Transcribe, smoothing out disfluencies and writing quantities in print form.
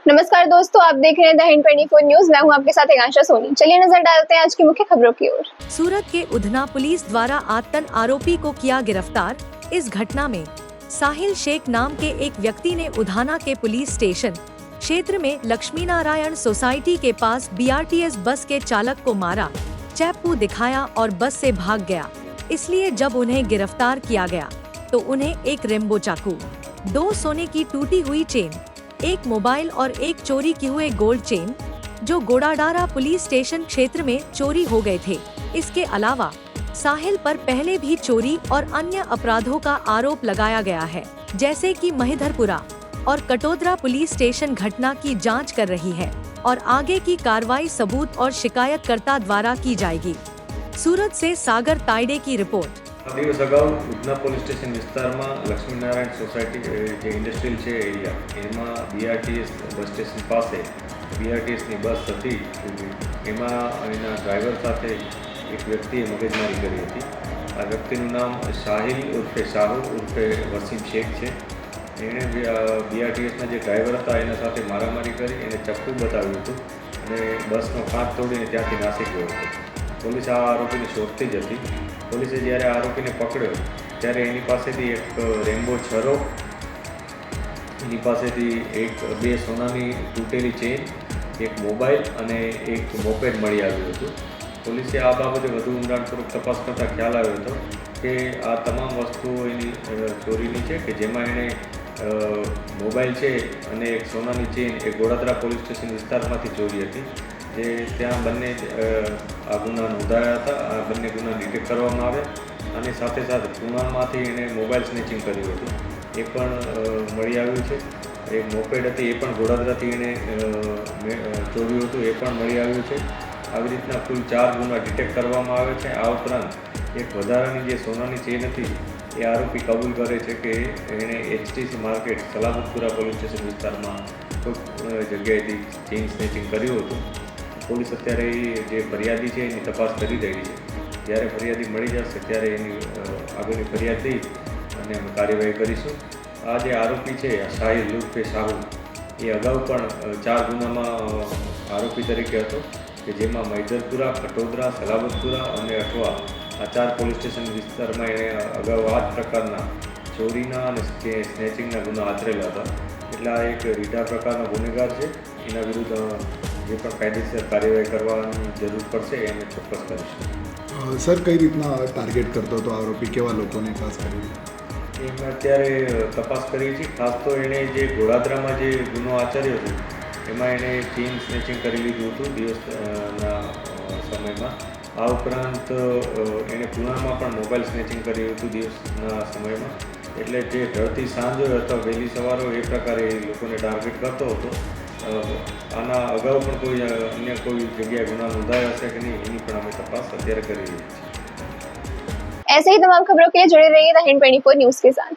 नमस्कार दोस्तों, आप देख रहे हैं द हिंद 24 न्यूज। मैं हूं आपके साथ आकांक्षा सोनी। चलिए नजर डालते हैं आज की मुख्य खबरों की ओर। सूरत के उधना पुलिस द्वारा आतन आरोपी को किया गिरफ्तार। इस घटना में साहिल शेख नाम के एक व्यक्ति ने उधाना के पुलिस स्टेशन क्षेत्र में लक्ष्मी नारायण सोसाइटी के पास बीआरटीएस बस के चालक को मारा, चप्पू दिखाया और बस से भाग गया। इसलिए जब उन्हें गिरफ्तार किया गया तो उन्हें एक रेम्बो चाकू, 2 सोने की टूटी हुई चेन, एक मोबाइल और एक चोरी किए हुए गोल्ड चेन जो गोड़ाडारा पुलिस स्टेशन क्षेत्र में चोरी हो गए थे। इसके अलावा साहिल पर पहले भी चोरी और अन्य अपराधों का आरोप लगाया गया है, जैसे कि महिधरपुरा और कटोदरा पुलिस स्टेशन घटना की जांच कर रही है और आगे की कार्रवाई सबूत और शिकायतकर्ता द्वारा की जाएगी। सूरत से सागर ताइडे की रिपोर्ट। દિવસ અગાઉ ઉધના પોલીસ સ્ટેશન વિસ્તારમાં લક્ષ્મીનારાયણ સોસાયટી જે ઇન્ડસ્ટ્રીયલ છે એરિયા એમાં બીઆરટીએસ બસ સ્ટેશન પાસે બીઆરટીએસની બસ હતી, એમાં એના ડ્રાઈવર સાથે એક વ્યક્તિએ મગજમારી કરી હતી। આ વ્યક્તિનું નામ સાહિલ ઉર્ફે શાહુ ઉર્ફે વસીમ શેખ છે। એણે બીઆરટીએસના જે ડ્રાઈવર હતા એના સાથે મારામારી કરી, એને ચપ્પુ બતાવ્યું હતું અને બસનો કાચ તોડીને ત્યાંથી નાસી ગયો હતો। પોલીસ આ આરોપીને શોધતી જ હતી। પોલીસે જ્યારે આરોપીને પકડ્યો ત્યારે એની પાસેથી એક રેમ્બો છરો, એની પાસેથી બે સોનાની તૂટેલી ચેન, એક મોબાઈલ અને એક મોપેડ મળી આવ્યું હતું। પોલીસે આ બાબતે વધુ ઊંડાણપૂર્વક તપાસ કરતાં ખ્યાલ આવ્યો હતો કે આ તમામ વસ્તુઓ એની ચોરીની છે, કે જેમાં એણે મોબાઈલ છે અને એક સોનાની ચેન એ ગોડાદરા પોલીસ સ્ટેશન વિસ્તારમાંથી ચોરી હતી, જે ત્યાં બંને આ ગુના નોંધાયા હતા। આ બંને ગુના ડિટેક્ટ કરવામાં આવ્યા અને સાથે સાથે પુનામાંથી એણે મોબાઈલ સ્નેચિંગ કર્યું હતું, એ પણ મળી આવ્યું છે। એક મોપેડ હતી એ પણ ગોડાદરાથી એણે ચોર્યું હતું, એ પણ મળી આવ્યું છે। આવી રીતના કુલ 4 ગુના ડિટેક્ટ કરવામાં આવે છે। આ ઉપરાંત એક વધારાની જે સોનાની ચેન હતી એ આરોપી કબૂલ કરે છે કે એણે HTC market Salamatpura police station વિસ્તારમાં કોઈ જગ્યાએથી ચેઇન સ્નેચિંગ કર્યું હતું। પોલીસ અત્યારે જે ફરિયાદી છે એની તપાસ કરી રહી છે। જ્યારે ફરિયાદી મળી જશે ત્યારે એની આગળની ફરિયાદ દઈ અને અમે કાર્યવાહી કરીશું। આ જે આરોપી છે સાહિલ ઉર્ફે શાહુ એ અગાઉ પણ 4 ગુનામાં આરોપી તરીકે હતો, કે જેમાં મહિધરપુરા, કટોદરા, સલાબતપુરા અને અઠવા આ 4 પોલીસ સ્ટેશન વિસ્તારમાં એણે અગાઉ આ જ પ્રકારના ચોરીના અને સ્નેચિંગના ગુના આચરેલા હતા। એટલે આ એક રીઢા પ્રકારનો ગુનેગાર છે। એના વિરુદ્ધ જે પણ કાયદેસર કાર્યવાહી કરવાની જરૂર પડશે એ અમે ચોક્કસ કરીશું। સર, કઈ રીતના ટાર્ગેટ કરતો હતો આરોપી, કેવા લોકોને ખાસ કરીને? એમાં અત્યારે તપાસ કરી છે। ખાસ તો એણે જે ગોડાદરામાં જે ગુનો આચર્યો હતો એમાં એણે ચેઇન સ્નેચિંગ કરી લીધું હતું દિવસના સમયમાં। આ ઉપરાંત એણે પુનામાં પણ મોબાઈલ સ્નેચિંગ કર્યું હતું દિવસના સમયમાં। એટલે જે ઢળતી સાંજ હોય અથવા વહેલી સવાર હોય એ પ્રકારે લોકોને ટાર્ગેટ કરતો હતો। આના અગાઉ પણ કોઈ અન્ય કોઈ જગ્યાએ ગુના નોંધાયા હશે કે નહીં એની પણ અમે તપાસ અત્યારે કરી રહી છીએ। ऐसे ही तमाम खबरों के लिए जुड़े रहिए द हिंद 24 न्यूज के साथ।